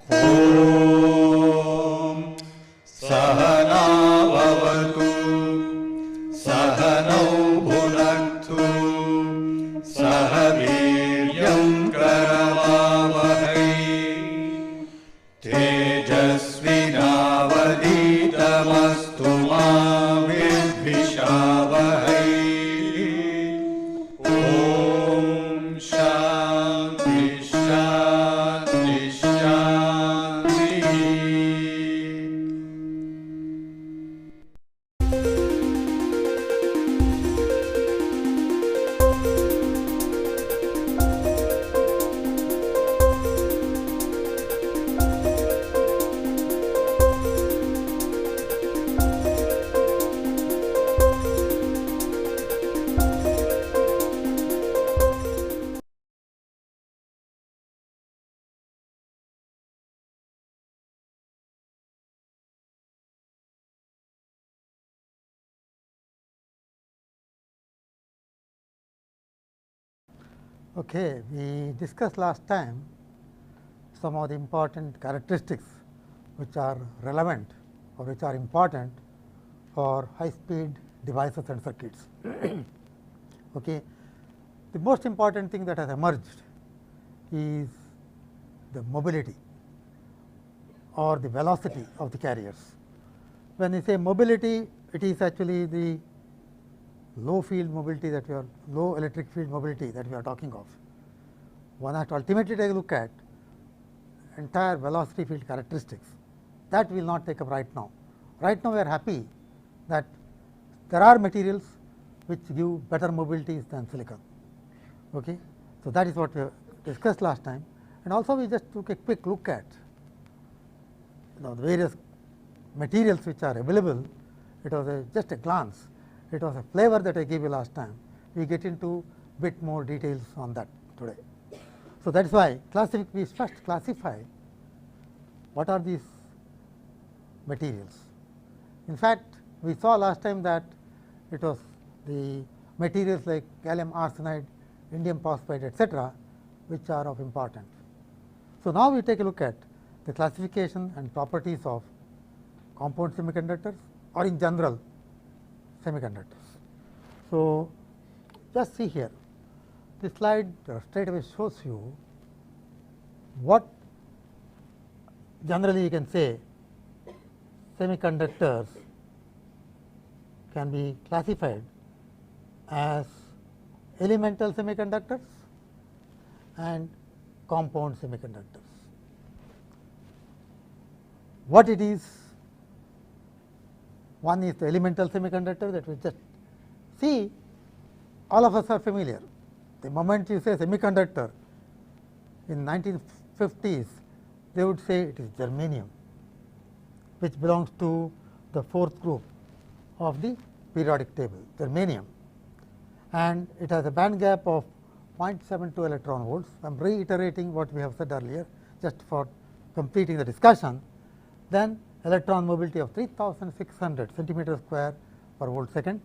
ॐ सहना भवतु सहनौ भुनक्तु सह वीर्यं करवावहै तेजस्विनावधीतमस्तु मा विद्विषावहै। ॐ शान्ति शान्ति शान्तिः। Okay, we discussed last time some of the important characteristics which are relevant or which are important for high speed devices and circuits. Okay. The most important thing that has emerged is the mobility or the velocity of the carriers. When we say mobility, it is actually the low field mobility that we are low electric field mobility that we are talking of. One has to ultimately take a look at entire velocity field characteristics. That we will not take up right now. Right now we are happy that there are materials which give better mobilities than silicon. Okay. So, that is what we discussed last time, and also we just took a quick look at the various materials which are available. It was just a glance. It was a flavor that I gave you last time. We get into bit more details on that today. So, that is why we first classify what are these materials. In fact, we saw last time that it was the materials like gallium arsenide, indium phosphide, etc., which are of importance. So, now we take a look at the classification and properties of compound semiconductors or in general semiconductors. So, just see here, this slide straight away shows you what generally you can say semiconductors can be classified as elemental semiconductors and compound semiconductors. What it is? One is the elemental semiconductor that we just see, all of us are familiar. The moment you say semiconductor in 1950s, they would say it is germanium, which belongs to the fourth group of the periodic table, germanium, and it has a band gap of 0.72 electron volts. I am reiterating what we have said earlier just for completing the discussion. Then electron mobility of 3600 centimeter square per volt second,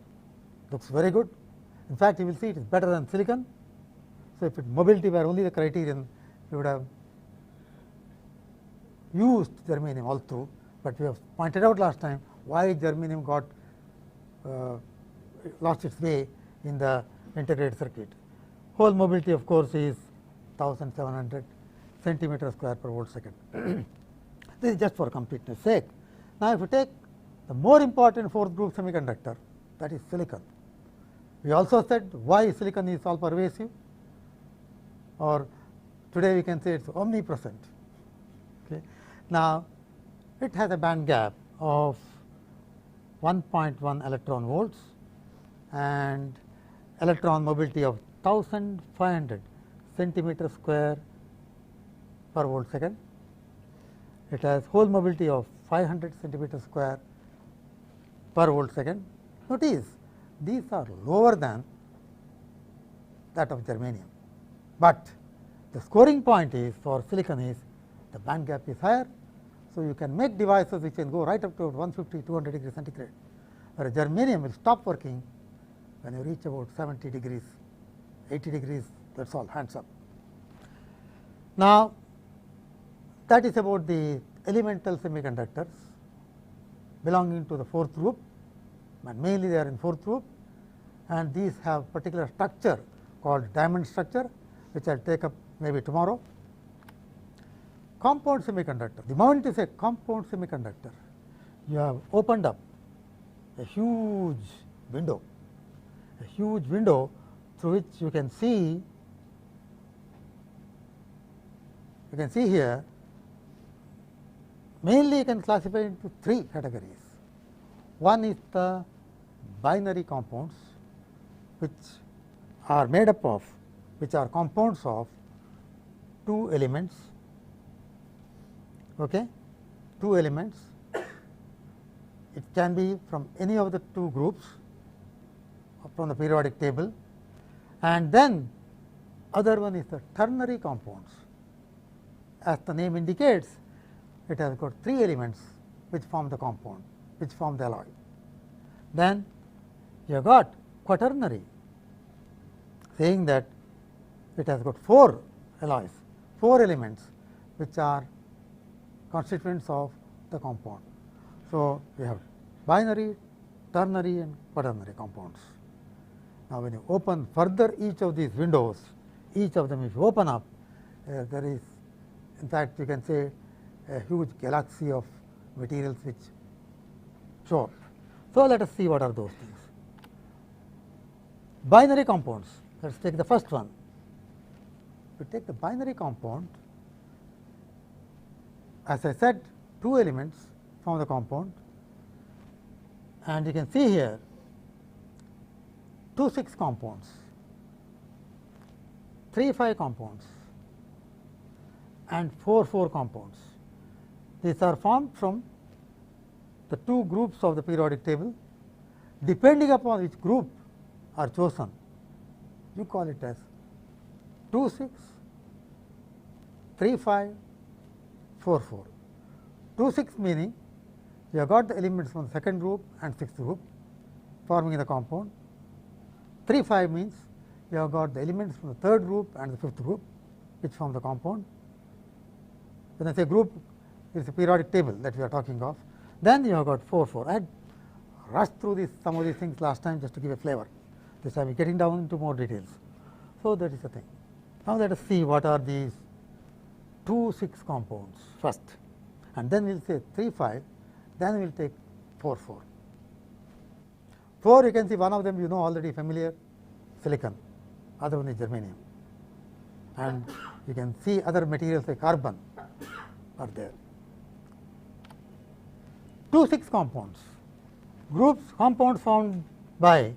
looks very good. In fact, you will see it is better than silicon. So, if mobility were only the criterion, we would have used germanium all through, but we have pointed out last time why germanium got lost its way in the integrated circuit. Hole mobility of course is 1700 centimeter square per volt second. This is just for completeness sake. Now, if you take the more important fourth group semiconductor, that is silicon. We also said why silicon is all pervasive, or today we can say it is omnipresent. Okay. Now, it has a band gap of 1.1 electron volts and electron mobility of 1500 centimeter square per volt second. It has hole mobility of 500 centimeter square per volt second. Notice these are lower than that of germanium, but the scoring point is for silicon is the band gap is higher. So, you can make devices which can go right up to 150 200 degrees centigrade, whereas germanium will stop working when you reach about 70 degrees, 80 degrees, that is all, hands up. Now, that is about the elemental semiconductors belonging to the fourth group, and mainly they are in fourth group, and these have particular structure called diamond structure, which I will take up maybe tomorrow. Compound semiconductor. The moment you say compound semiconductor, you have opened up a huge window through which you can see here, mainly you can classify into three categories. One is the binary compounds, which are made up of, which are compounds of two elements, okay? Two elements. It can be from any of the two groups from the periodic table, and then other one is the ternary compounds. As the name indicates, it has got three elements which form the compound, which form the alloy. Then you have got quaternary, saying that it has got four alloys, four elements which are constituents of the compound. So, we have binary, ternary and quaternary compounds. Now, when you open further each of these windows, each of them if you open up, there is, in fact, you can say a huge galaxy of materials which show up. So, let us see what are those things. Binary compounds, let us take the first one. We take the binary compound, as I said, two elements form the compound, and you can see here 2,6 compounds, 3,5 compounds and 4,4 compounds. These are formed from the two groups of the periodic table. Depending upon which group are chosen, you call it as 2,6, 3,5, 4,4. 2,6 meaning you have got the elements from the second group and sixth group forming the compound. 3,5 means you have got the elements from the third group and the fifth group which form the compound. When I say group, it is a periodic table that we are talking of. Then you have got 4,4. I had rushed through some of these things last time just to give a flavor. This time we are getting down into more details. So, that is the thing. Now, let us see what are these 2,6 compounds first, and then we will say 3,5, then we will take 4,4. 4, you can see one of them you know already familiar, silicon, other one is germanium, and you can see other materials like carbon are there. 2,6 compounds, compounds formed by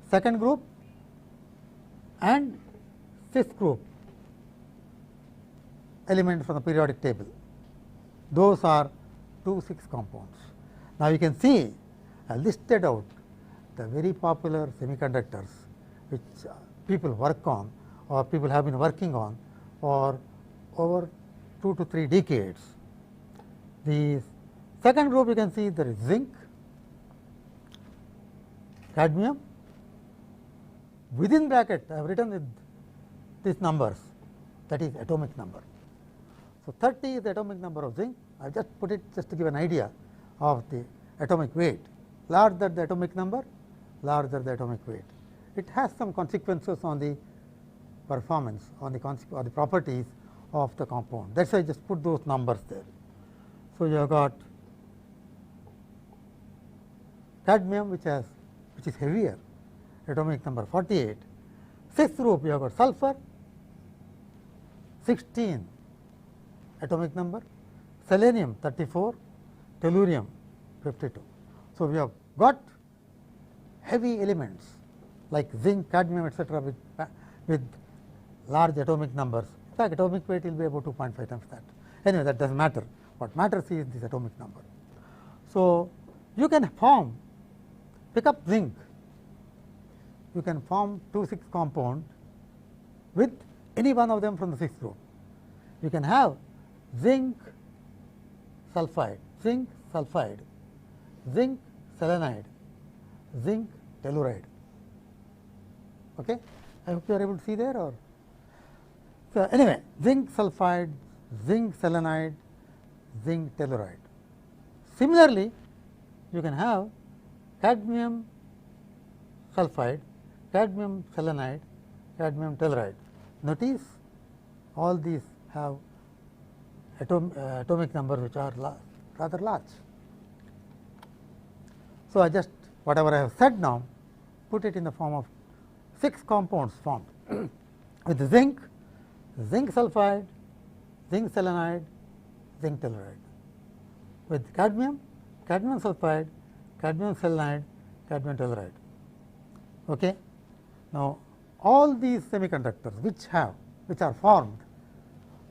second group and fifth group element from the periodic table. Those are 2,6 compounds. Now, you can see I listed out the very popular semiconductors which people work on or people have been working on for over 2 to 3 decades. The second group you can see there is zinc, cadmium. Within bracket I have written with these numbers, that is atomic number. So, 30 is the atomic number of zinc. I just put it just to give an idea of the atomic weight. Larger the atomic number, larger the atomic weight. It has some consequences on the performance, on the properties of the compound. That is why I just put those numbers there. So, you have got cadmium which is heavier, atomic number 48. Sixth group you have got sulfur, 16 atomic number, selenium 34, tellurium 52. So, we have got heavy elements like zinc, cadmium etc., with large atomic numbers. In fact, atomic weight will be about 2.5 times that. Anyway, that does not matter. What matters is this atomic number. So, you can pick up zinc, you can form 2,6 compound with any one of them from the sixth group. You can have zinc sulfide, zinc selenide, zinc telluride. Okay? I hope you are able to see there. Or so anyway, zinc sulfide, zinc selenide, zinc telluride. Similarly, you can have cadmium sulphide, cadmium selenide, cadmium telluride. Notice all these have atomic numbers which are rather large. So, I just whatever I have said now, put it in the form of 6 compounds formed with zinc, zinc sulphide, zinc selenide, zinc telluride. With cadmium, cadmium sulphide, cadmium selenide, cadmium telluride. Okay. Now, all these semiconductors which are formed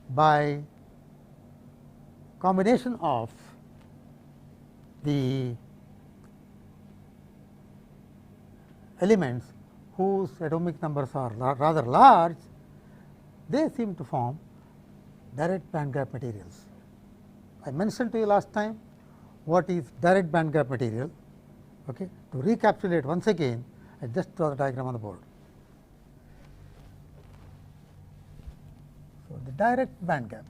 by combination of the elements whose atomic numbers are rather large, they seem to form direct band gap materials. I mentioned to you last time what is direct band gap material. Okay. To recapitulate once again, I just draw the diagram on the board. So, the direct band gap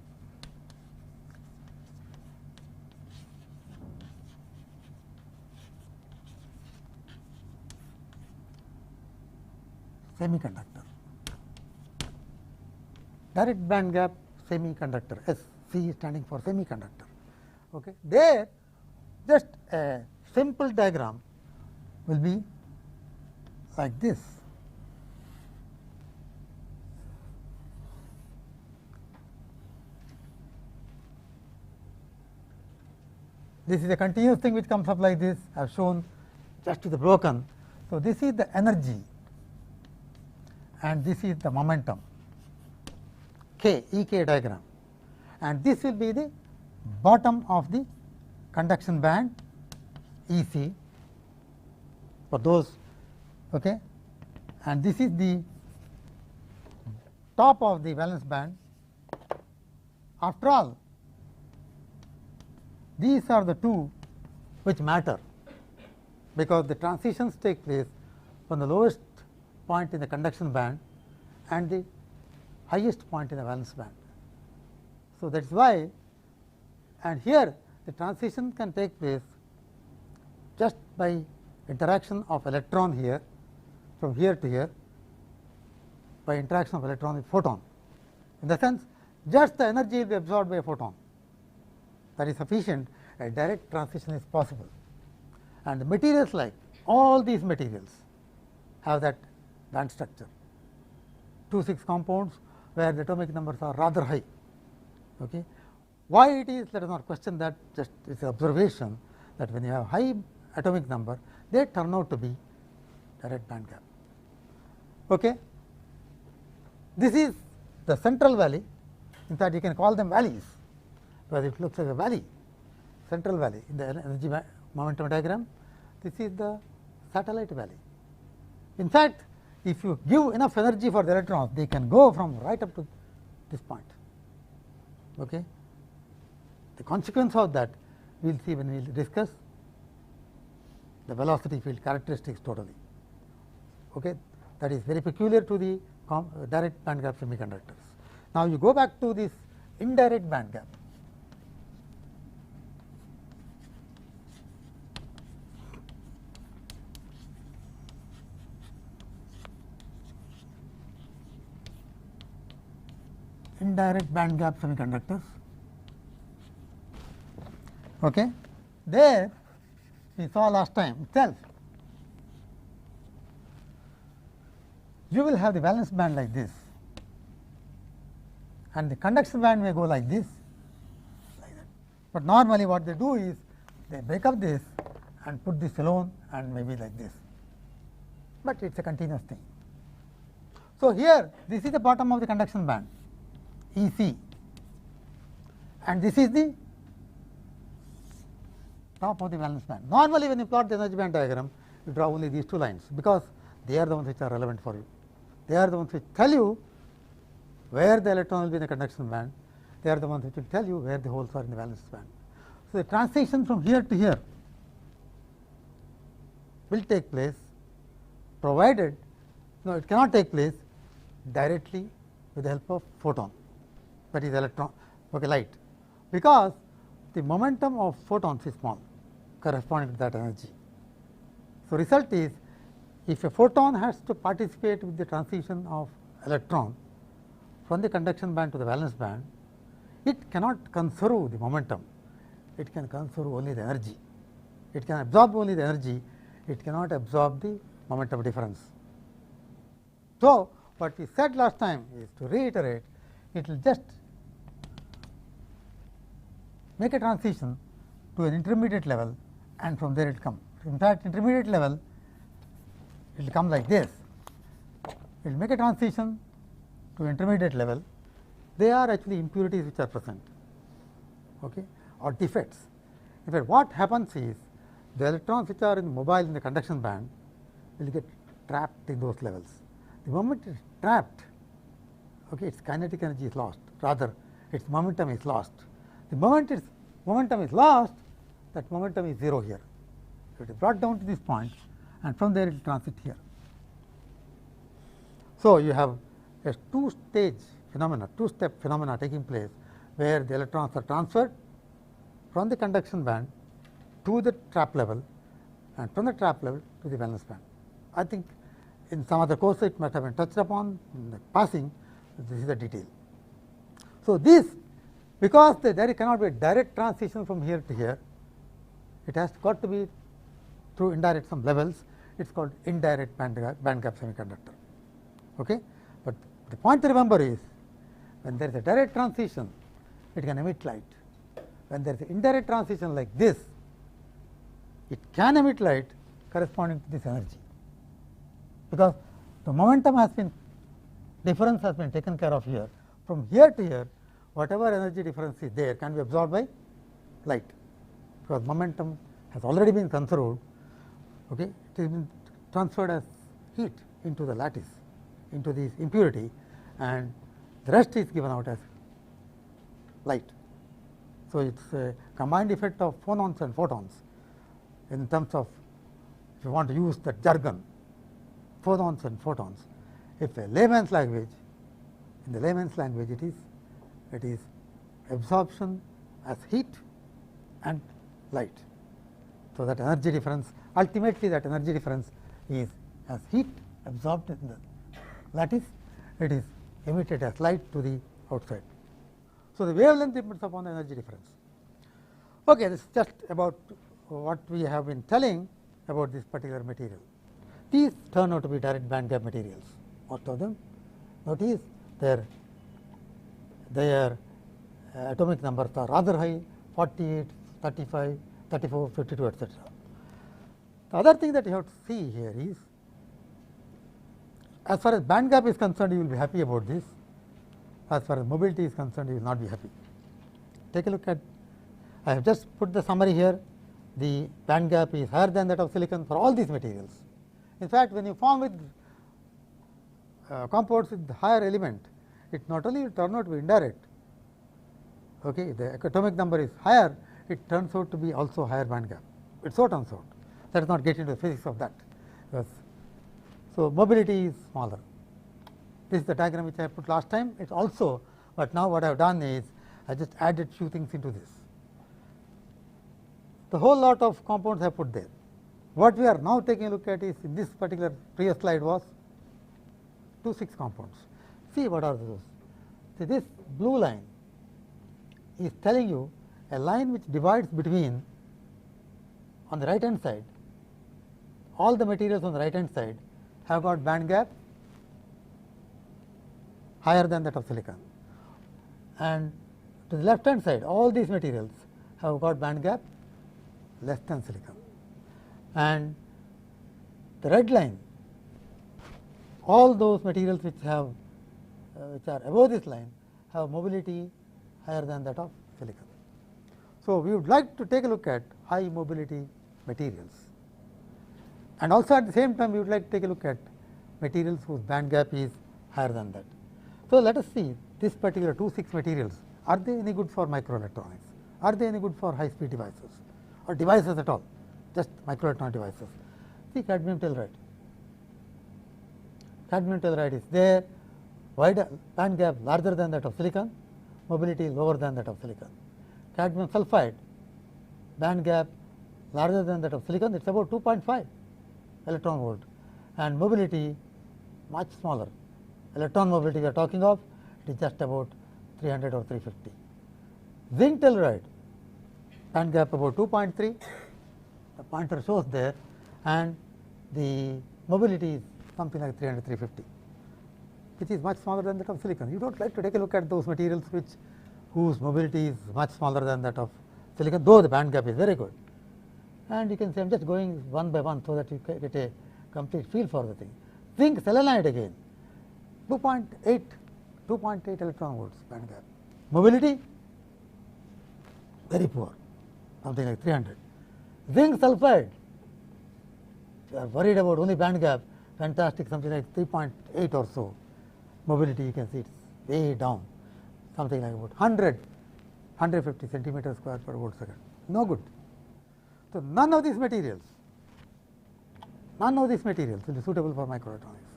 semiconductor, direct band gap semiconductor, SC standing for semiconductor. Okay. There just a simple diagram will be like this. This is a continuous thing which comes up like this. I have shown just to the broken. So, this is the energy and this is the momentum K, EK diagram, and this will be the bottom of the conduction band EC for those, okay, and this is the top of the valence band. After all, these are the two which matter, because the transitions take place from the lowest point in the conduction band and the highest point in the valence band. So, that is why, and here the transition can take place just by interaction of electron here from here to here, by interaction of electron with photon. In the sense, just the energy will be absorbed by a photon, that is sufficient. A direct transition is possible, and the materials like all these materials have that band structure, 2,6 compounds where the atomic numbers are rather high. Okay. Why it is, let us not question that, just it is an observation that when you have high atomic number, they turn out to be direct band gap. Okay. This is the central valley. In fact, you can call them valleys, because it looks like a valley, central valley in the energy momentum diagram. This is the satellite valley. In fact, if you give enough energy for the electrons, they can go from right up to this point. Okay. The consequence of that we will see when we will discuss the velocity field characteristics totally. Okay. That is very peculiar to the direct band gap semiconductors. Now, you go back to this indirect band gap. Indirect band gap semiconductors. Okay. There we saw last time itself, you will have the valence band like this, and the conduction band may go like this, like that. But normally what they do is they break up this and put this alone and maybe like this, but it is a continuous thing. So, here this is the bottom of the conduction band EC, and this is the top of the valence band. Normally, when you plot the energy band diagram, you draw only these two lines, because they are the ones which are relevant for you. They are the ones which tell you where the electron will be in the conduction band. They are the ones which will tell you where the holes are in the valence band. So, the transition from here to here will take place, provided, no, it cannot take place directly with the help of photon, that is electron, okay, light, because the momentum of photons is small corresponding to that energy. So, result is, if a photon has to participate with the transition of electron from the conduction band to the valence band, it cannot conserve the momentum, it can conserve only the energy. It can absorb only the energy, it cannot absorb the momentum difference. So, what we said last time is, to reiterate, it will just make a transition to an intermediate level, and from there it comes. In fact, intermediate level, it will come like this. It will make a transition to intermediate level. They are actually impurities which are present, okay, or defects. In fact, what happens is, the electrons which are mobile in the conduction band will get trapped in those levels. The moment it is trapped, okay, its kinetic energy is lost, rather its momentum is lost. The moment its momentum is lost, that momentum is 0 here. So, it is brought down to this point, and from there it will transit here. So, you have a two-stage phenomena, two-step phenomena taking place, where the electrons are transferred from the conduction band to the trap level, and from the trap level to the valence band. I think in some other course it might have been touched upon in the passing. This is the detail. So, this, because there cannot be a direct transition from here to here, it has got to be through indirect some levels. It is called indirect band gap semiconductor. Okay? But the point to remember is, when there is a direct transition, it can emit light. When there is an indirect transition like this, it can emit light corresponding to this energy, because the momentum has been, difference has been taken care of here. From here to here, whatever energy difference is there can be absorbed by light, because momentum has already been conserved. Okay, it has been transferred as heat into the lattice, into this impurity, and the rest is given out as light. So, it is a combined effect of phonons and photons, in terms of, if you want to use that jargon, phonons and photons. If a layman's language, in the layman's language it is absorption as heat and light. So, that energy difference, ultimately that energy difference is as heat absorbed in the lattice, it is emitted as light to the outside. So, the wavelength depends upon the energy difference. Okay, this is just about what we have been telling about this particular material. These turn out to be direct band gap materials, most of them. Notice their atomic numbers are rather high, 48, 35, 34, 52, etc. The other thing that you have to see here is, as far as band gap is concerned, you will be happy about this. As far as mobility is concerned, you will not be happy. Take a look at, I have just put the summary here. The band gap is higher than that of silicon for all these materials. In fact, when you form with compounds with higher element, it not only will turn out to be indirect, okay, the atomic number is higher, it turns out to be also higher band gap. It so turns out. Let us not get into the physics of that. Yes. So, mobility is smaller. This is the diagram which I put last time. It is also, but now what I have done is, I just added few things into this. The whole lot of compounds I have put there. What we are now taking a look at is, in this particular previous slide was 2-6 compounds. See what are those. See, this blue line is telling you a line which divides between, on the right hand side, all the materials on the right hand side have got band gap higher than that of silicon, and to the left hand side all these materials have got band gap less than silicon, and the red line, all those materials which have which are above this line have mobility higher than that of silicon. So, we would like to take a look at high mobility materials, and also at the same time we would like to take a look at materials whose band gap is higher than that. So, let us see this particular 2-6 materials, are they any good for microelectronics, are they any good for high speed devices or devices at all, just microelectronic devices. See cadmium telluride. Cadmium telluride is there, wider band gap larger than that of silicon, mobility lower than that of silicon. Cadmium sulfide, band gap larger than that of silicon, it is about 2.5 electron volt, and mobility much smaller. Electron mobility we are talking of, it is just about 300 or 350. Zinc telluride, band gap about 2.3, the pointer shows there, and the mobility is something like 300, 350, which is much smaller than that of silicon. You do not like to take a look at those materials whose mobility is much smaller than that of silicon, though the band gap is very good. And you can say I am just going one by one so that you get a complete feel for the thing. Zinc selenide again, 2.8 electron volts band gap. Mobility very poor, something like 300. Zinc sulfide, if you are worried about only band gap, fantastic, something like 3.8 or so. Mobility you can see it is way down, something like about 150 centimeters square per volt second, no good. So, none of these materials will be suitable for microelectronics,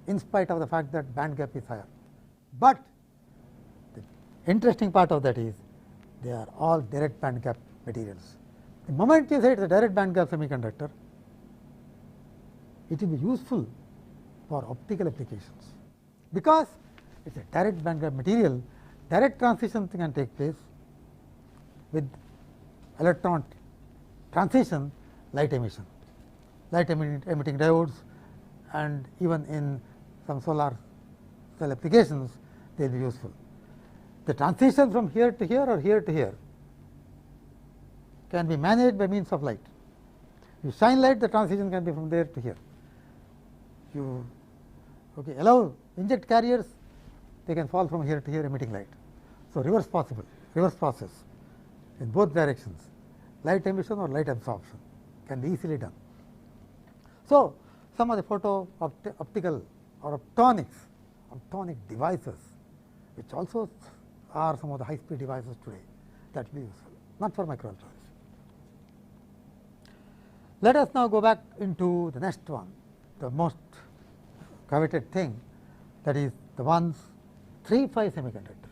in spite of the fact that band gap is higher. But the interesting part of that is they are all direct band gap materials. The moment you say it is a direct band gap semiconductor, it will be useful for optical applications, because it is a direct band gap material. Direct transition can take place with electron transition, light emission, emitting diodes, and even in some solar cell applications they will be useful. The transition from here to here or here to here can be managed by means of light. You shine light, the transition can be from there to here. You allow inject carriers, they can fall from here to here emitting light. So, reverse process in both directions, light emission or light absorption can be easily done. So, some of the photo optical or optonic devices, which also are some of the high speed devices today, that will be useful, not for microelectronics. Let us now go back into the next one, the most coveted thing, that is the ones 3-5 semiconductors,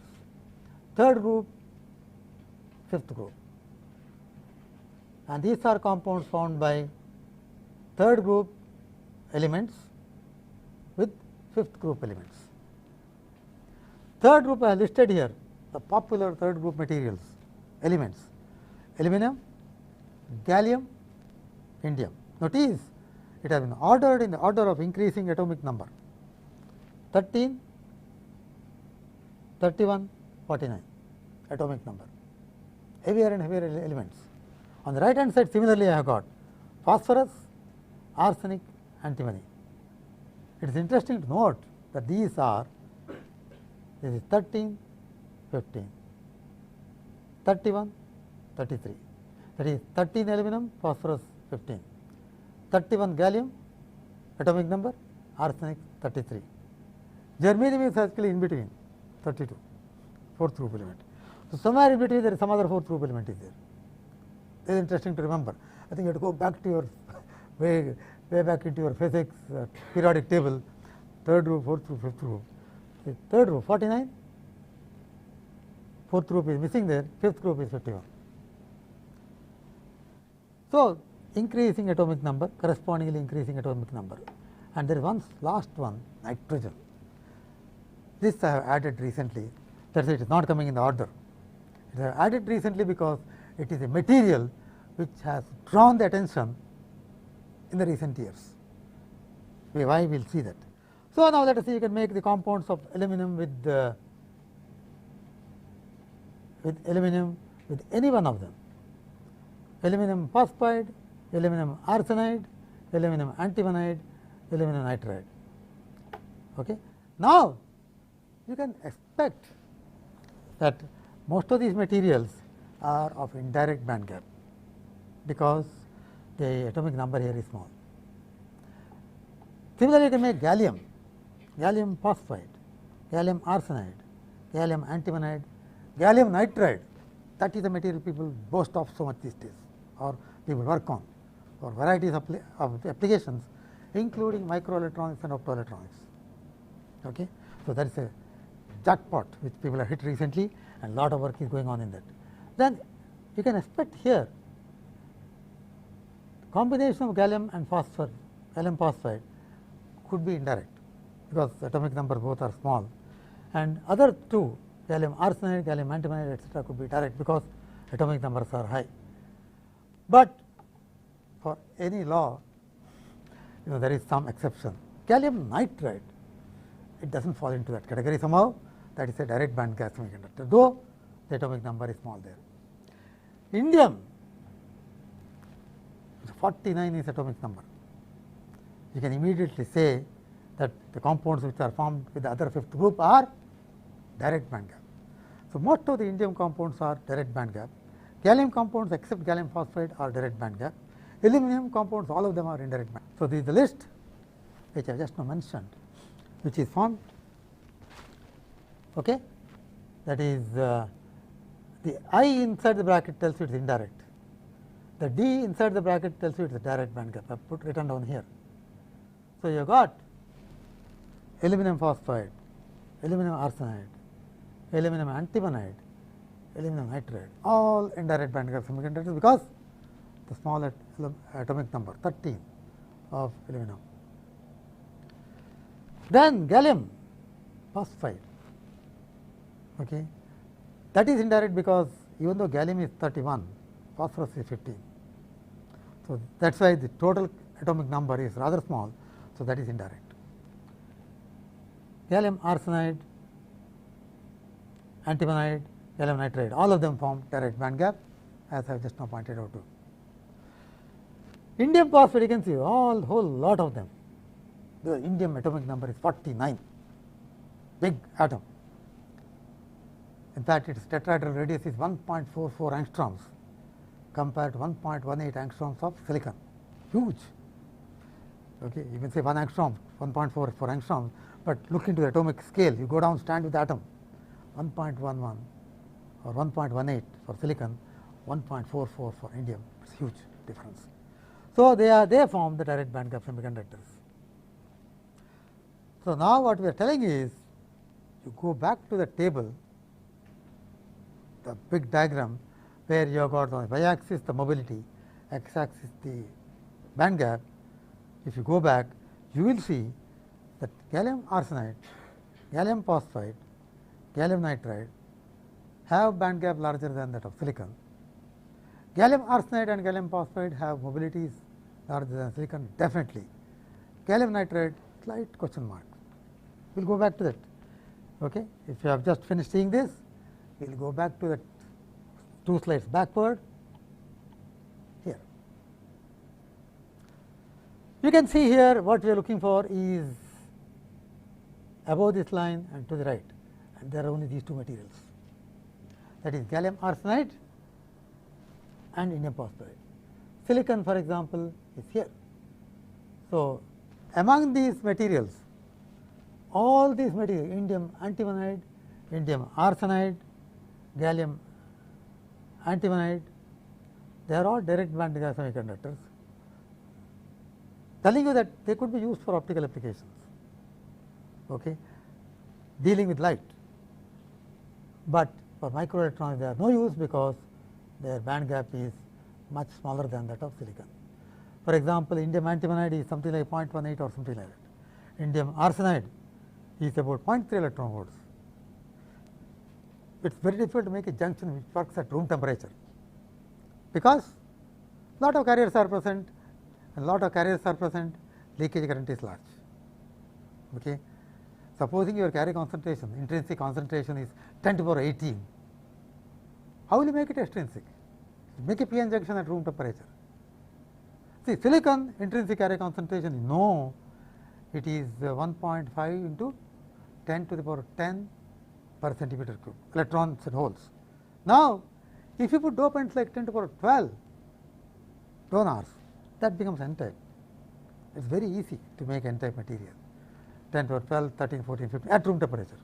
third group, fifth group, and these are compounds found by third group elements with fifth group elements. Third group I have listed here, the popular third group materials, elements, aluminum, gallium, indium. Notice it has been ordered in the order of increasing atomic number, 13, 31, 49 atomic number, heavier and heavier elements. On the right hand side similarly I have got phosphorus, arsenic, antimony. It is interesting to note that these are, this is 13, 15, 31, 33, that is 13 aluminum, phosphorus 15, 31 gallium atomic number, arsenic 33. Germanium is actually in between, 32, fourth group element. So, somewhere in between there is some other fourth group element is there. It is interesting to remember. I think you have to go back to your way back into your physics periodic table, third group, fourth group, fifth group. The third group 49, fourth group is missing there, fifth group is 51. So, increasing atomic number, correspondingly increasing atomic number, and there is one last one, nitrogen. This I have added recently, that is, it is not coming in the order. It is added recently because it is a material which has drawn the attention in the recent years. Why we will see that. So, now let us see, you can make the compounds of aluminum with any one of them, aluminum phosphide, aluminum arsenide, aluminum antimonide, aluminum nitride. Okay. Now, you can expect that most of these materials are of indirect band gap, because the atomic number here is small. Similarly, you can make gallium, gallium phosphide, gallium arsenide, gallium antimonide, gallium nitride. That is the material people boast of so much these days, or people work on for varieties of applications, including microelectronics and optoelectronics. Okay. So, that is a jackpot which people have hit recently, and lot of work is going on in that. Then you can expect here combination of gallium and phosphor, gallium phosphide could be indirect, because atomic numbers both are small, and other two, gallium arsenide, gallium antimonide, etc., could be direct because atomic numbers are high. But for any law, there is some exception. Gallium nitride, it does not fall into that category somehow. That is a direct band gap semiconductor, though the atomic number is small there. Indium, 49 is atomic number. You can immediately say that the compounds which are formed with the other fifth group are direct band gap. So, most of the indium compounds are direct band gap. Gallium compounds except gallium phosphide are direct band gap. Aluminum compounds, all of them are indirect band. So, this is the list which I just now mentioned, which is formed. Okay? That is the I inside the bracket tells you it is indirect. The D inside the bracket tells you it is a direct band gap. I have put written down here. So, you have got aluminum phosphide, aluminum arsenide, aluminum antimonide, aluminum nitride, all indirect band gap semiconductors, because the small atomic number 13 of aluminum. Then gallium phosphide, okay, that is indirect because even though gallium is 31, phosphorus is 15. So, that is why the total atomic number is rather small. So, that is indirect. Gallium arsenide, antimonide, gallium nitride, all of them form direct band gap, as I have just now pointed out to. Indium phosphide, you can see whole lot of them. The indium atomic number is 49, big atom. In fact, its tetrahedral radius is 1.44 angstroms compared to 1.18 angstroms of silicon, huge. Okay, you can say 1 angstrom, 1.44 angstroms, but look into the atomic scale. You go down, stand with the atom, 1.11 or 1.18 for silicon, 1.44 for indium. It's huge difference. So, they form the direct band gap semiconductors. So, now what we are telling is, you go back to the table, the big diagram where you have got on the y axis the mobility, x axis the band gap. If you go back, you will see that gallium arsenide, gallium phosphide, gallium nitride have band gap larger than that of silicon. Gallium arsenide and gallium phosphide have mobilities larger than silicon, definitely. Gallium nitride, slight question mark. We will go back to that. Okay? If you have just finished seeing this, we will go back to the 2 slides backward here. You can see here what we are looking for is above this line and to the right, and there are only these two materials, that is gallium arsenide and indium phosphide. Silicon, for example, is here. So, among these materials, all these materials, indium antimonide, indium arsenide, gallium antimonide, they are all direct band gap semiconductors, telling you that they could be used for optical applications, okay, dealing with light. But for microelectronics, they are no use because their band gap is much smaller than that of silicon. For example, indium antimonide is something like 0.18 or something like that. Indium arsenide is about 0.3 electron volts. It is very difficult to make a junction which works at room temperature, because lot of carriers are present, and lot of carriers are present, leakage current is large. Okay. Supposing your carrier concentration, intrinsic concentration is 10 to the power 18, how will you make it extrinsic? Make a p-n junction at room temperature. See, silicon intrinsic carrier concentration, you know, it is 1.5 into 10 to the power 10 per centimeter cube, electrons and holes. Now, if you put dopants like 10 to the power 12 donors, that becomes n-type. It is very easy to make n-type material, 10 to the power 12, 13, 14, 15 at room temperature.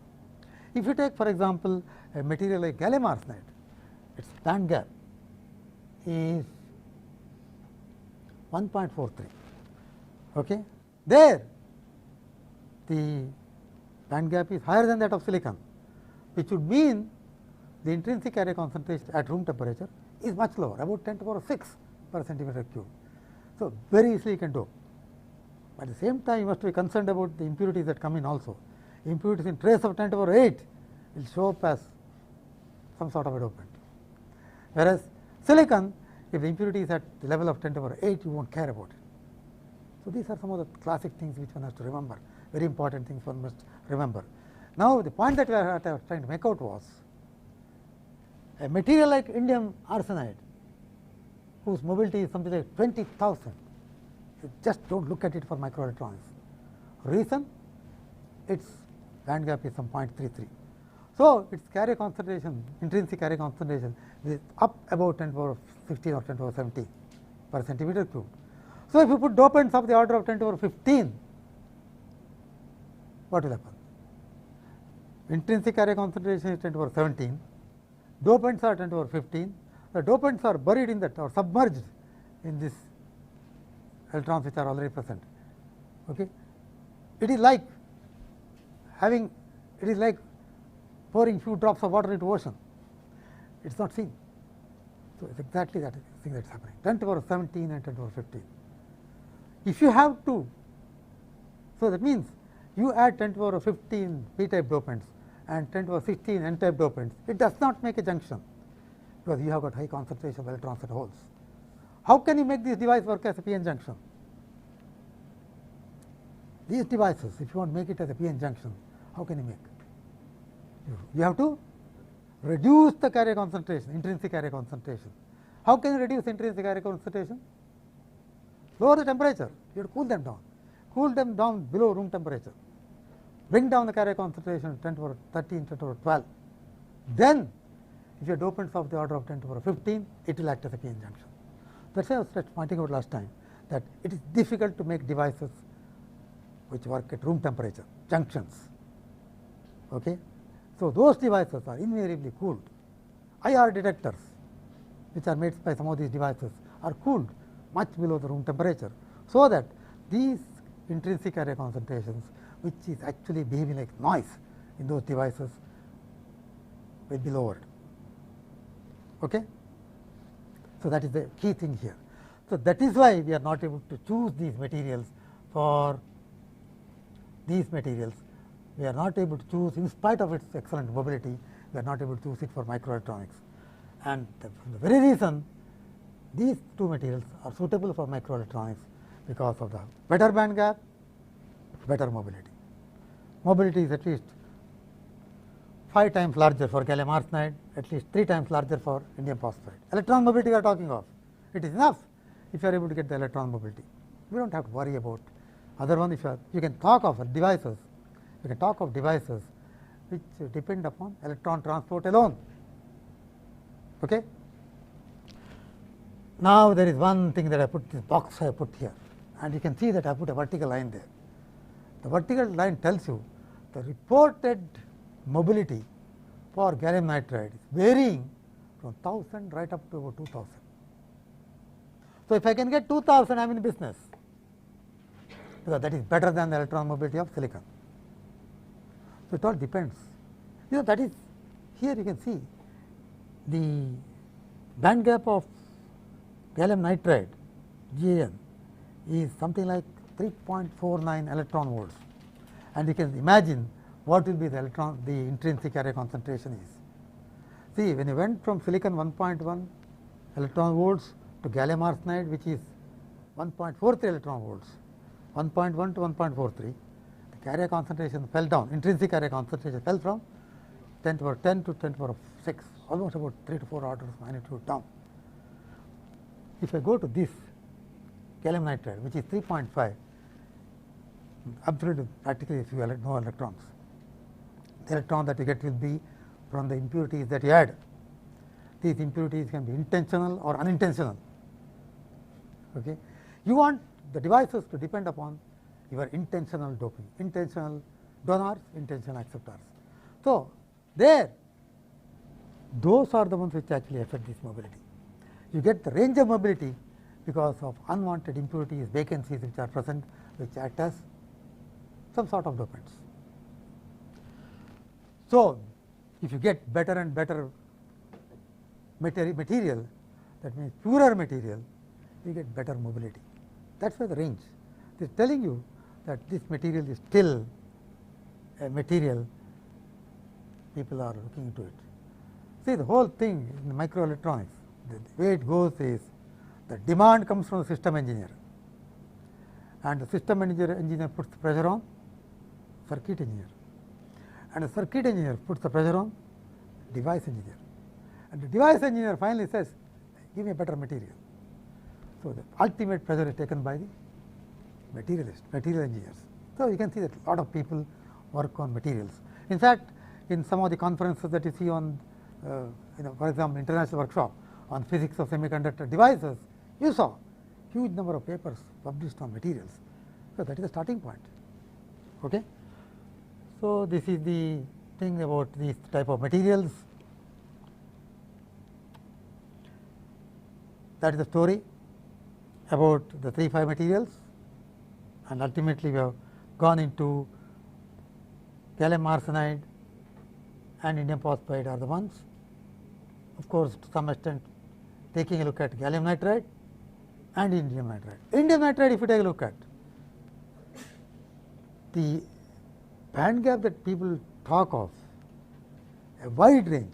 If you take, for example, a material like gallium arsenide, its band gap is 1.43. Okay. There the band gap is higher than that of silicon, which would mean the intrinsic carrier concentration at room temperature is much lower, about 10 to the power 6 per centimeter cube. So, very easily you can do. At the same time, you must be concerned about the impurities that come in also. Impurities in trace of 10 to the power 8 will show up as some sort of a dopant. Whereas silicon, if the impurity is at the level of 10 to the power 8, you won't care about it. So, these are some of the classic things which one has to remember, very important things one must remember. Now, the point that we are trying to make out was a material like indium arsenide, whose mobility is something like 20,000. You just do not look at it for microelectronics. Reason? Its band gap is some 0.33. So, its carrier concentration, intrinsic carrier concentration is up about 10 to the power 16 or 10 to the power 17 per centimeter cube. So, if you put dopants of the order of 10 to the power 15, what will happen? Intrinsic carrier concentration is 10 to the power 17, dopants are 10 to the power 15, the dopants are buried in that or submerged in this electrons which are already present. Okay? It is like pouring few drops of water into ocean. It is not seen. So, it is exactly that thing that is happening, 10 to the power 17 and 10 to the power 15. If you have to, so that means you add 10 to the power 15 p-type dopants and 10 to the power 16 n-type dopants, it does not make a junction, because you have got high concentration of electrons at holes. How can you make this device work as a p-n junction? These devices, if you want to make it as a p-n junction, how can you make? You have to reduce the carrier concentration, intrinsic carrier concentration. How can you reduce intrinsic carrier concentration? Lower the temperature, you have to cool them down below room temperature, bring down the carrier concentration 10 to the power 13, 10 to the power 12. Then, if your dopants of the order of 10 to the power 15, it will act as a p-n junction. That is why I was pointing out last time that it is difficult to make devices which work at room temperature, junctions. Okay? So, those devices are invariably cooled. IR detectors, which are made by some of these devices, are cooled much below the room temperature, so that these intrinsic carrier concentrations, which is actually behaving like noise in those devices, will be lowered. Okay? So, that is the key thing here. So, that is why we are not able to choose these materials for these materials. We are not able to choose, in spite of its excellent mobility, we are not able to choose it for microelectronics. And for the very reason, these two materials are suitable for microelectronics because of the better band gap, better mobility. Mobility is at least 5 times larger for gallium arsenide, at least 3 times larger for indium phosphide. Electron mobility we are talking of, it is enough if you are able to get the electron mobility. We do not have to worry about other one. If you can talk of devices, which depend upon electron transport alone. Okay? Now, there is one thing that I put, this box I put here, and you can see that I put a vertical line there. The vertical line tells you the reported mobility for gallium nitride is varying from 1000 right up to about 2000. So, if I can get 2000, I am in business, because that is better than the electron mobility of silicon. So, it all depends. That is, here you can see the band gap of gallium nitride GaN is something like 3.49 electron volts, and you can imagine what will be the intrinsic carrier concentration is. See, when you went from silicon 1.1 electron volts to gallium arsenide, which is 1.43 electron volts, 1.1 to 1.43, the carrier concentration fell down, intrinsic carrier concentration fell from 10 to the power 10 to 10 to the power 6, almost about 3 to 4 orders of magnitude down. If I go to this gallium nitride, which is 3.5, absolutely practically few no electrons. The electron that you get will be from the impurities that you add. These impurities can be intentional or unintentional. Okay? You want the devices to depend upon your intentional doping, intentional donors, intentional acceptors. So, those are the ones which actually affect this mobility. You get the range of mobility because of unwanted impurities, vacancies which are present, which act as some sort of dopants. So, If you get better and better material, that means purer material, you get better mobility. That is why the range. It is telling you that this material is still a material, people are looking into it. See, the whole thing in microelectronics, the way it goes is the demand comes from the system engineer, and the system engineer puts the pressure on circuit engineer, and the circuit engineer puts the pressure on device engineer, and the device engineer finally says, give me a better material. So, the ultimate pressure is taken by the material engineers. So, you can see that a lot of people work on materials. In fact, in some of the conferences that you see on for example, international workshop on physics of semiconductor devices, you saw huge number of papers published on materials. So, that is the starting point. Okay. So, this is the thing about these type of materials. That is the story about the 3-5 materials, and ultimately we have gone into gallium arsenide and indium phosphide are the ones. Of course, to some extent taking a look at gallium nitride and indium nitride. Indium nitride, if you take a look at the band gap that people talk of, a wide range.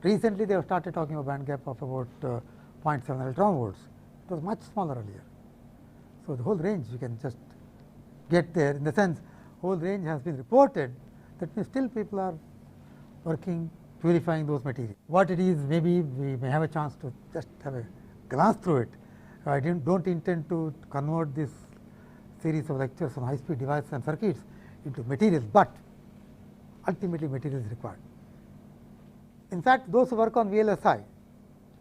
Recently, they have started talking about band gap of about 0.7 electron volts. It was much smaller earlier. So, the whole range you can just get there, in the sense whole range has been reported, that means still people are working purifying those materials. What it is, maybe we may have a chance to just have a glance through it. I don't intend to convert this series of lectures on high speed devices and circuits into materials, but ultimately material is required. In fact, those who work on VLSI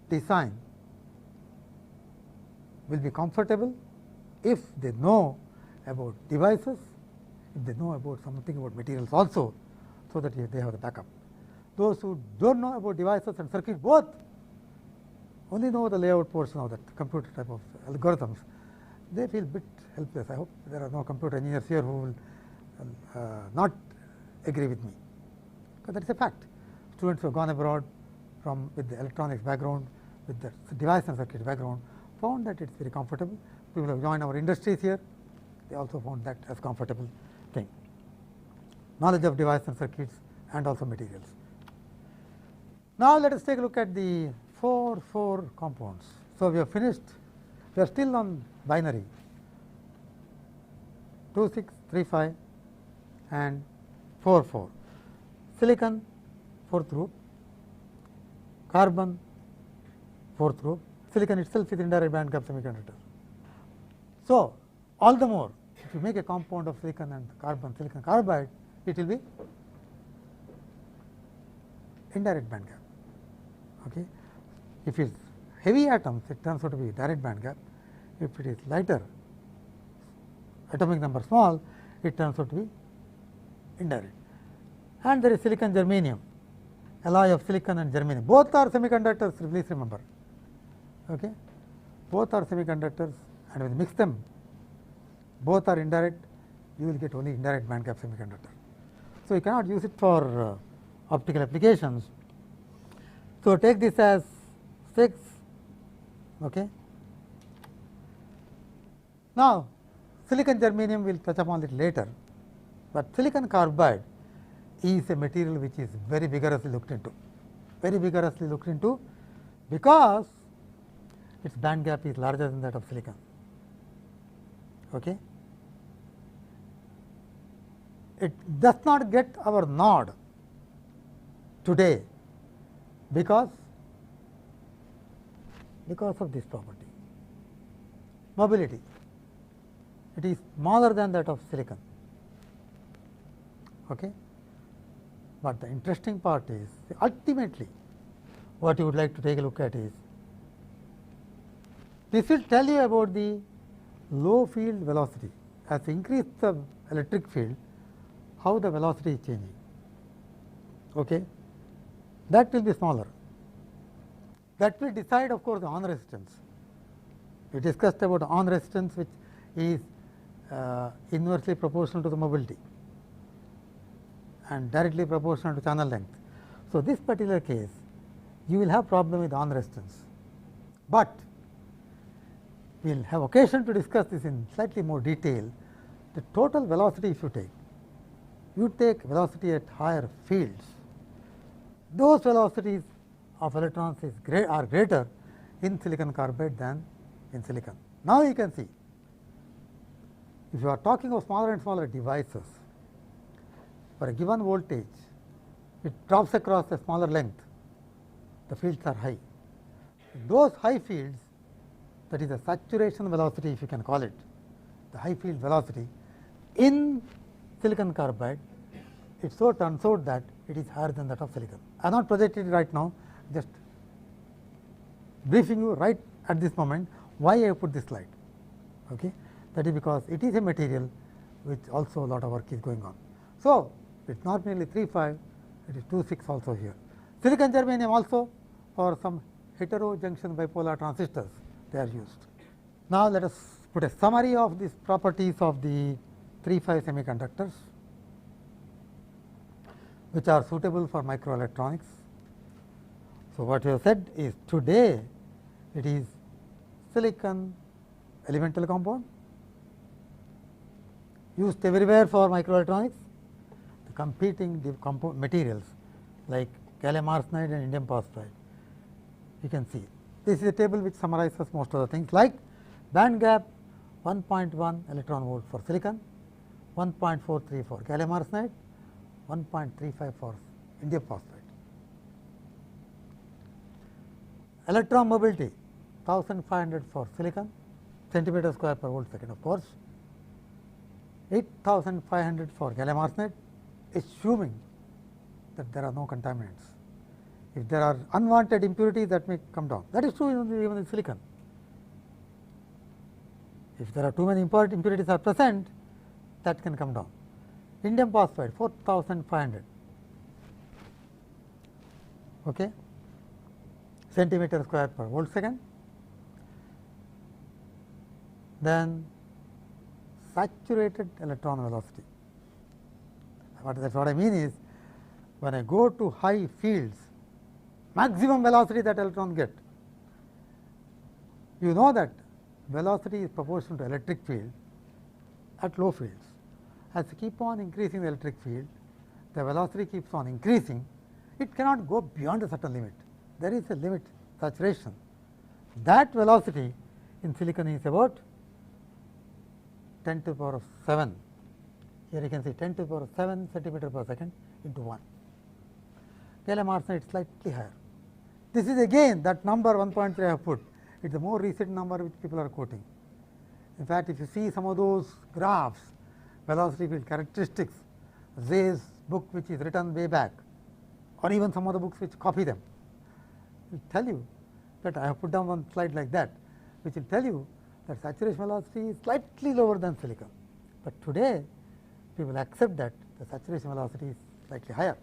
design will be comfortable if they know about devices, if they know about something about materials also, so that they have the backup. Those who do not know about devices and circuits both, only know the layout portion of that computer type of algorithms, they feel a bit helpless. I hope there are no computer engineers here who will not agree with me, because that is a fact. Students who have gone abroad with the electronics background, with the device and circuit background, found that it is very comfortable. People who have joined our industries here, they also found that as comfortable thing. Knowledge of device and circuits and also materials. Now, let us take a look at the 4 compounds. So, we have finished, we are still on binary 2, 6, 3, 5 and 4, 4. Silicon 4th group, carbon 4th group, silicon itself is indirect band gap semiconductor. So, all the more if you make a compound of silicon and carbon, silicon carbide, it will be indirect band gap. Okay. If it is heavy atoms, it turns out to be direct band gap. If it is lighter, atomic number small, it turns out to be indirect. And there is silicon germanium, alloy of silicon and germanium. Both are semiconductors, please remember. Okay. Both are semiconductors, and when you mix them, both are indirect, you will get only indirect band gap semiconductor. So, you cannot use it for optical applications. So, take this as 6. Okay. Now, silicon germanium we will touch upon it later, but silicon carbide is a material which is very vigorously looked into, because its band gap is larger than that of silicon. Okay. It does not get our nod today because of this property, mobility. It is smaller than that of silicon. Okay. But the interesting part is, ultimately what you would like to take a look at is, this will tell you about the low field velocity. As you increase the electric field, how the velocity is changing. Okay. That will be smaller. That will decide, of course, the on resistance. We discussed about on resistance, which is inversely proportional to the mobility. and directly proportional to channel length. So, this particular case you will have problem with on resistance, but we will have occasion to discuss this in slightly more detail. The total velocity if you take velocity at higher fields, those velocities of electrons are greater in silicon carbide than in silicon. Now, you can see if you are talking of smaller and smaller devices, for a given voltage it drops across a smaller length, the fields are high. Those high fields, that is the saturation velocity if you can call it, the high field velocity in silicon carbide, it so turns out that it is higher than that of silicon. I am not projecting it right now, just briefing you right at this moment why I put this slide. Okay? That is because it is a material which also a lot of work is going on. So, it is not merely 3.5, it is 2.6 also here. Silicon germanium also for some heterojunction bipolar transistors they are used. Now, let us put a summary of these properties of the 3.5 semiconductors which are suitable for microelectronics. So, what you have said is today it is silicon elemental compound used everywhere for microelectronics. The competing materials like gallium arsenide and indium phosphide, you can see. This is a table which summarizes most of the things like band gap 1.1 electron volt for silicon, 1.43 for gallium arsenide, 1.35 for indium phosphide. Electron mobility 1500 for silicon, centimeter square per volt second of course, 8500 for gallium arsenide, assuming that there are no contaminants. If there are unwanted impurities, that may come down. That is true even in silicon. If there are too many impurities are present, that can come down. Indium phosphide 4500, okay, centimeter square per volt second. Then saturated electron velocity. What I mean is, when I go to high fields, maximum velocity that electron get. You know that velocity is proportional to electric field at low fields. As you keep on increasing the electric field, the velocity keeps on increasing. It cannot go beyond a certain limit. There is a limit, saturation. That velocity in silicon is about 10 to the power of 7. Here you can see 10 to the power of 7 centimeter per second into 1. Gallium arsenide is slightly higher. This is again that number 1.3 I have put. It is a more recent number which people are quoting. In fact, if you see some of those graphs, velocity field characteristics, Zay's book which is written way back, or even some other books which copy them, will tell you that I have put down one slide like that, which will tell you that saturation velocity is slightly lower than silicon. But today, people accept that the saturation velocity is slightly higher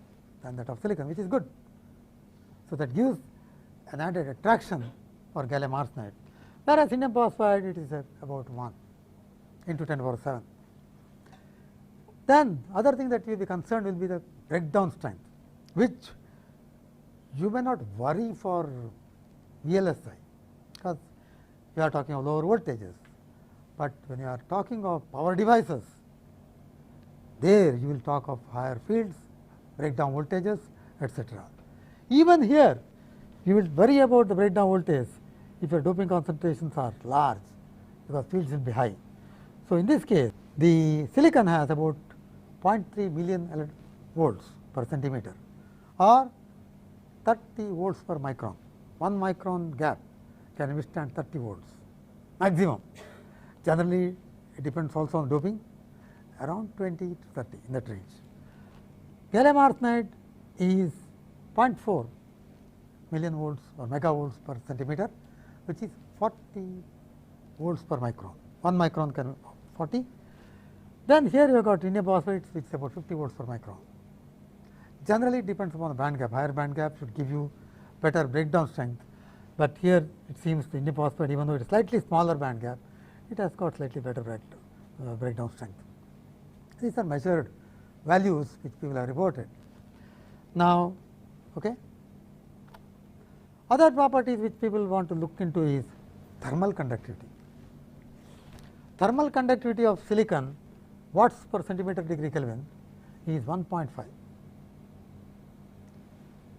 than that of silicon, which is good. So, that gives an added attraction for gallium arsenide, whereas indium phosphide it is about 1 into 10 to the power 7. Then other thing that you will be concerned will be the breakdown strength, which you may not worry for VLSI, because you are talking of lower voltages, but when you are talking of power devices, there you will talk of higher fields, breakdown voltages, etc. Even here you will worry about the breakdown voltage if your doping concentrations are large, because fields will be high. So, in this case the silicon has about 0.3 million volts per centimeter or 30 volts per micron. 1 micron gap can withstand 30 volts maximum. Generally it depends also on doping, around 20 to 30 in that range. Gallium arsenide is 0.4 million volts or megavolts per centimeter, which is 40 volts per micron. 1 micron can 40. Then here you have got indium phosphide, which is about 50 volts per micron. Generally it depends upon the band gap. Higher band gap should give you better breakdown strength, but here it seems the indium phosphide, even though it is slightly smaller band gap, it has got slightly better breakdown strength. These are measured values which people have reported. Now, okay. Other properties which people want to look into is thermal conductivity. Thermal conductivity of silicon watts per centimeter degree Kelvin is 1.5.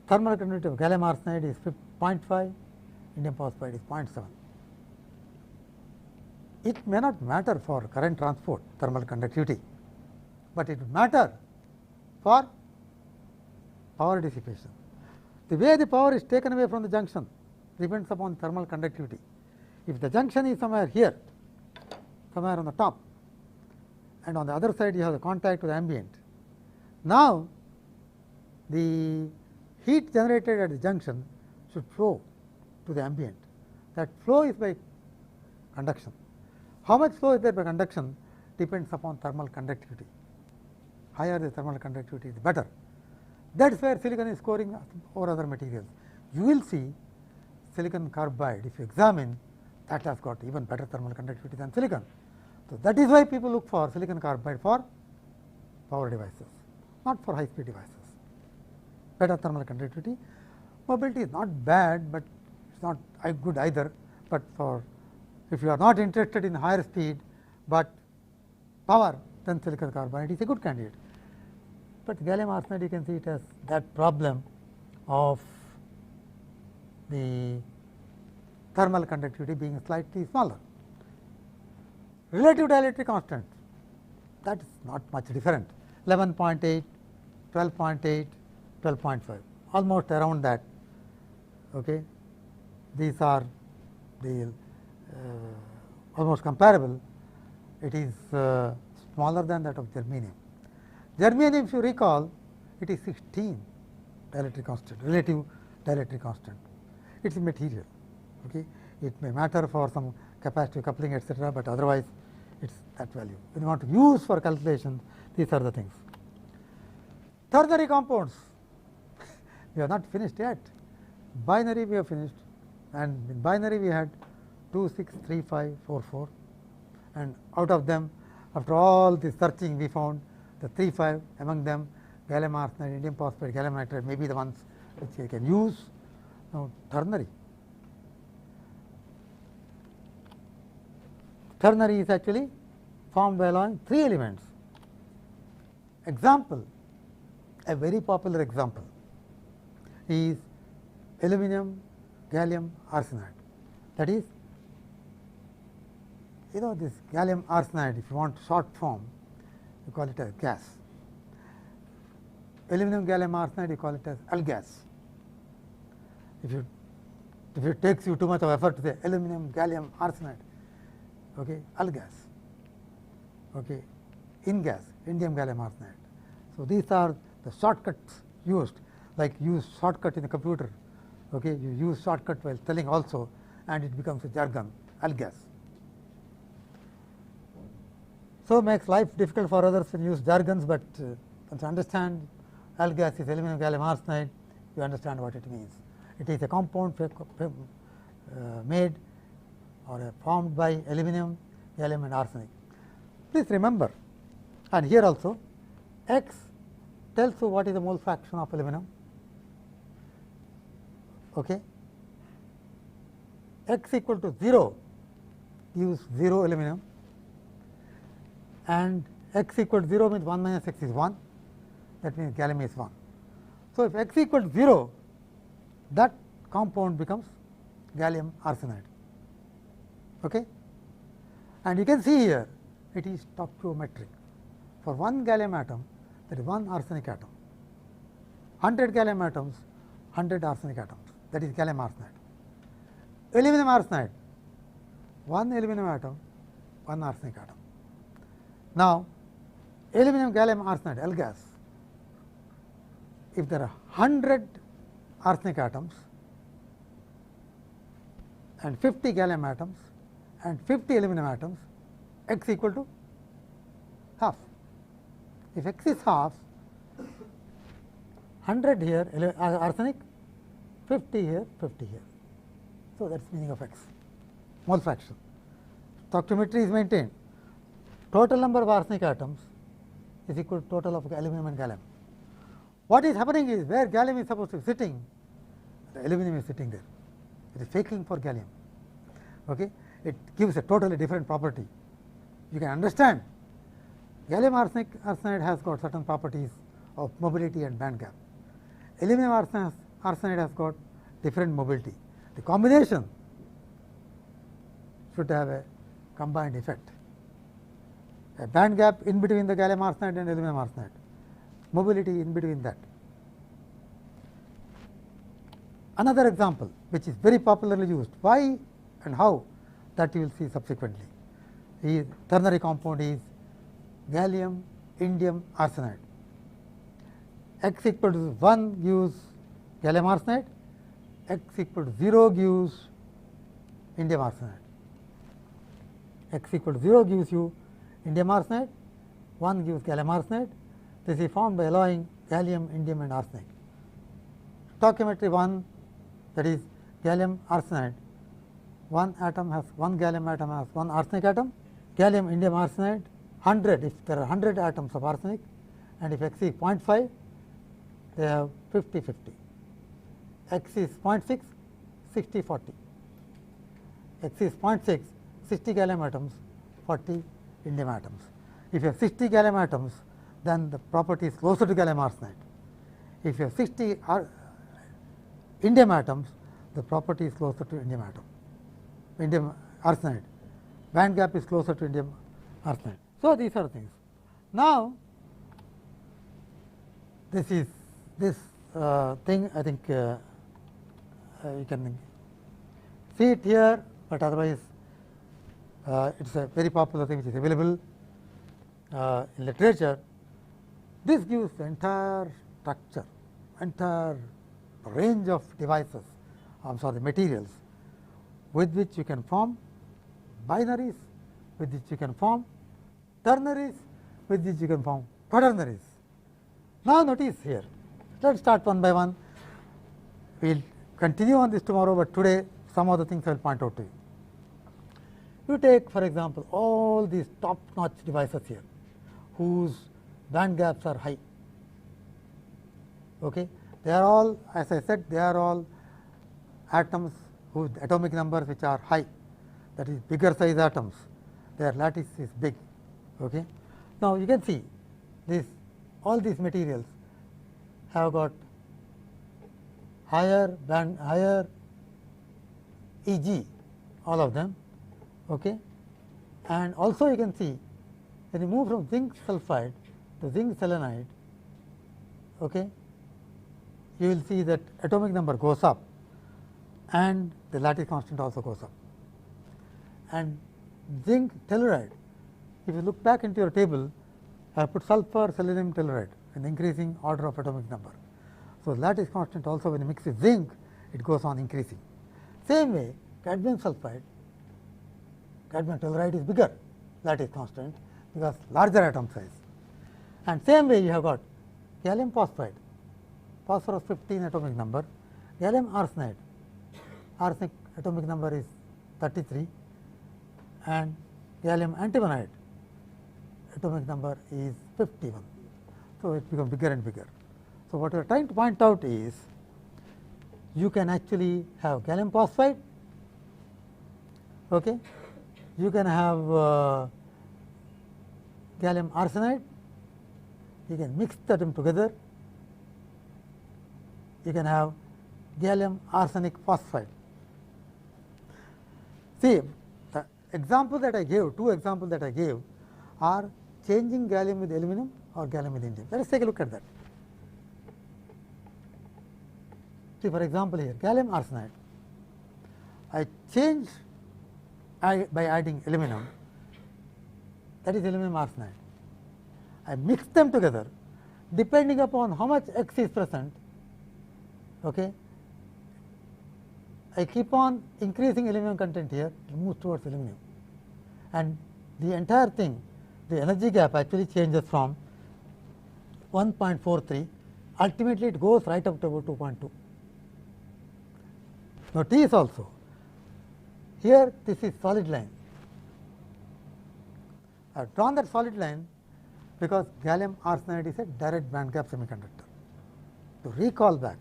Thermal conductivity of gallium arsenide is 0.5, indium phosphide is 0.7. It may not matter for current transport thermal conductivity, but it will matter for power dissipation. The way the power is taken away from the junction depends upon thermal conductivity. If the junction is somewhere here, somewhere on the top, and on the other side you have the contact with the ambient, now the heat generated at the junction should flow to the ambient. That flow is by conduction. How much flow is there by conduction depends upon thermal conductivity. Higher the thermal conductivity, the better. That is where silicon is scoring over other materials. You will see silicon carbide, if you examine, that has got even better thermal conductivity than silicon. So, that is why people look for silicon carbide for power devices, not for high speed devices. Better thermal conductivity. Mobility is not bad, but it is not good either, but for if you are not interested in higher speed, but power, then silicon carbide is a good candidate. But gallium arsenide, you can see it has that problem of the thermal conductivity being slightly smaller. Relative dielectric constant, that is not much different, 11.8, 12.8, 12.5, almost around that. Okay. These are the almost comparable. It is smaller than that of germanium. Germanium, if you recall, it is 16 dielectric constant, relative dielectric constant. It is material. Okay. It may matter for some capacitive coupling, etc., but otherwise it is that value. When you want to use for calculation, these are the things. Ternary compounds, we have not finished yet. Binary we have finished, and in binary we had 2, 6, 3, 5, 4, 4, and out of them, after all the searching, we found the 3, 5, among them gallium arsenide, indium phosphide, gallium nitride may be the ones which you can use. Now, ternary. Ternary is actually formed by allowing 3 elements. Example, a very popular example is aluminum gallium arsenide. That is, you know, this gallium arsenide, if you want short form, you call it as gas. Aluminum gallium arsenide, you call it as algas. If it takes you too much of effort to say aluminum gallium arsenide, okay, algas, okay, InGas, indium gallium arsenide. So, these are the shortcuts used, like use shortcut in a computer. Okay, you use shortcut while telling also, and it becomes a jargon, algas. So, makes life difficult for others when you use jargons, but once you understand algas is aluminum gallium arsenide, you understand what it means. It is a compound made or formed by aluminum, gallium and arsenic. Please remember, and here also X tells you what is the mole fraction of aluminum. Okay. X equal to 0 gives 0 aluminum, and x equal to 0 means 1 minus x is 1, that means gallium is 1. So, if x equal to 0, that compound becomes gallium arsenide. Okay? And you can see here it is stoichiometric. For 1 gallium atom, there is 1 arsenic atom, 100 gallium atoms, 100 arsenic atoms, that is gallium arsenide. Aluminum arsenide, 1 aluminum atom, 1 arsenic atom. Now, aluminum gallium arsenide, algas, if there are 100 arsenic atoms and 50 gallium atoms and 50 aluminum atoms, x equal to half. If x is half, 100 here arsenic, 50 here, 50 here. So, that is meaning of x, mole fraction. Stoichiometry is maintained. Total number of arsenic atoms is equal to total of aluminum and gallium. What is happening is, where gallium is supposed to be sitting, the aluminum is sitting there. It is faking for gallium. Okay? It gives a totally different property. You can understand gallium arsenide has got certain properties of mobility and band gap. Aluminum arsenide has got different mobility. The combination should have a combined effect. A band gap in between the gallium arsenide and aluminum arsenide, mobility in between that. Another example which is very popularly used, why and how, that you will see subsequently. The ternary compound is gallium indium arsenide. X equal to 1 gives gallium arsenide, X equal to 0 gives indium arsenide. X equal to 0 gives you indium arsenide, 1 gives gallium arsenide. This is formed by allowing gallium, indium and arsenic. Stoichiometry 1, that is gallium arsenide, one gallium atom has one arsenic atom. Gallium indium arsenide 100, if there are 100 atoms of arsenic, and if X is 0.5, they have 50-50. X is 0.6, 60-40. X is 0.6, 60 gallium atoms, 40 indium atoms. If you have 60 gallium atoms, then the property is closer to gallium arsenide. If you have 60 indium atoms, the property is closer to indium arsenide. Band gap is closer to indium arsenide. So, these are things. Now, this is this thing, I think you can see it here, but otherwise it is a very popular thing which is available in literature. This gives the entire structure, entire range of devices, materials with which you can form binaries, with which you can form ternaries, with which you can form quaternaries. Now, notice here, let us start one by one. We will continue on this tomorrow, but today some of the things I will point out to you. You take, for example, all these top notch devices here whose band gaps are high. Okay? They are all, as I said, they are all atoms whose atomic numbers which are high, that is bigger size atoms, their lattice is big. Okay? Now, you can see this, all these materials have got higher Eg, all of them. Okay? And also you can see when you move from zinc sulphide to zinc selenide, okay, you will see that atomic number goes up and the lattice constant also goes up. And zinc telluride, if you look back into your table, I have put sulfur selenium telluride in increasing order of atomic number. So, lattice constant also when you mix with zinc, it goes on increasing. Same way, cadmium sulphide, cadmium telluride is bigger lattice constant because larger atom size. And same way you have got gallium phosphide, phosphorus 15 atomic number, gallium arsenide, arsenic atomic number is 33, and gallium antimonide atomic number is 51. So, it becomes bigger and bigger. So, what we are trying to point out is you can actually have gallium phosphide, okay, you can have gallium arsenide, you can mix them together, you can have gallium arsenic phosphide. See, the example that I gave, two examples that I gave are changing gallium with aluminum or gallium with indium. Let us take a look at that. See, for example, here gallium arsenide, I change by adding aluminum, that is aluminum arsenide. I mix them together depending upon how much X is present. Okay. I keep on increasing aluminum content here, it moves towards aluminum, and the entire thing, the energy gap actually changes from 1.43, ultimately it goes right up to about 2.2. Notice also, here this is solid line. I have drawn that solid line because gallium arsenide is a direct band gap semiconductor. To recall back,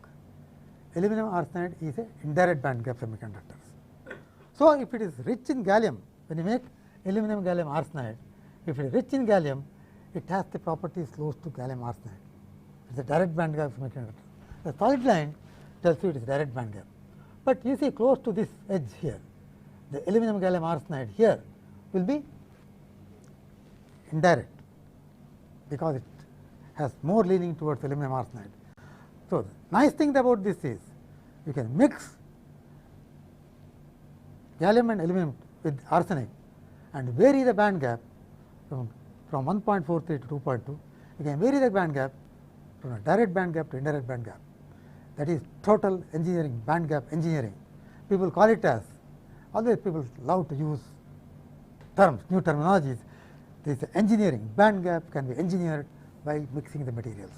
aluminum arsenide is a indirect band gap semiconductors. So, if it is rich in gallium, when you make aluminum gallium arsenide, if it is rich in gallium, it has the properties close to gallium arsenide. It is a direct band gap semiconductor. The solid line tells you it is direct band gap. But you see close to this edge here, the aluminum gallium arsenide here will be indirect, because it has more leaning towards aluminum arsenide. So, the nice thing about this is you can mix gallium and aluminum with arsenic and vary the band gap from 1.43 to 2.2. You can vary the band gap from a direct band gap to indirect band gap. That is total engineering, band gap engineering. People call it as, always people love to use terms, new terminologies. This engineering, band gap can be engineered by mixing the materials.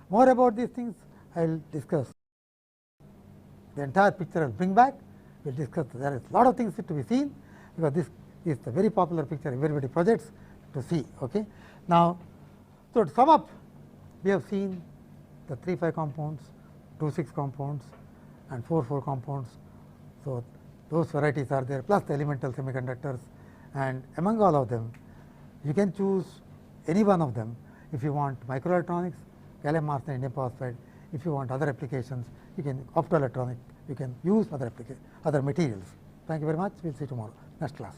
More about these things I will discuss. The entire picture I will bring back. We will discuss. There is a lot of things to be seen, because this is a very popular picture everybody projects to see. Okay. Now, so to sum up, we have seen the 3,5 compounds, 2,6 compounds and 4,4 compounds. So, those varieties are there, plus the elemental semiconductors, and among all of them you can choose any one of them. If you want microelectronics, gallium arsenide, indium phosphide. If you want other applications, you can optoelectronic, you can use other materials. Thank you very much. We will see you tomorrow, next class.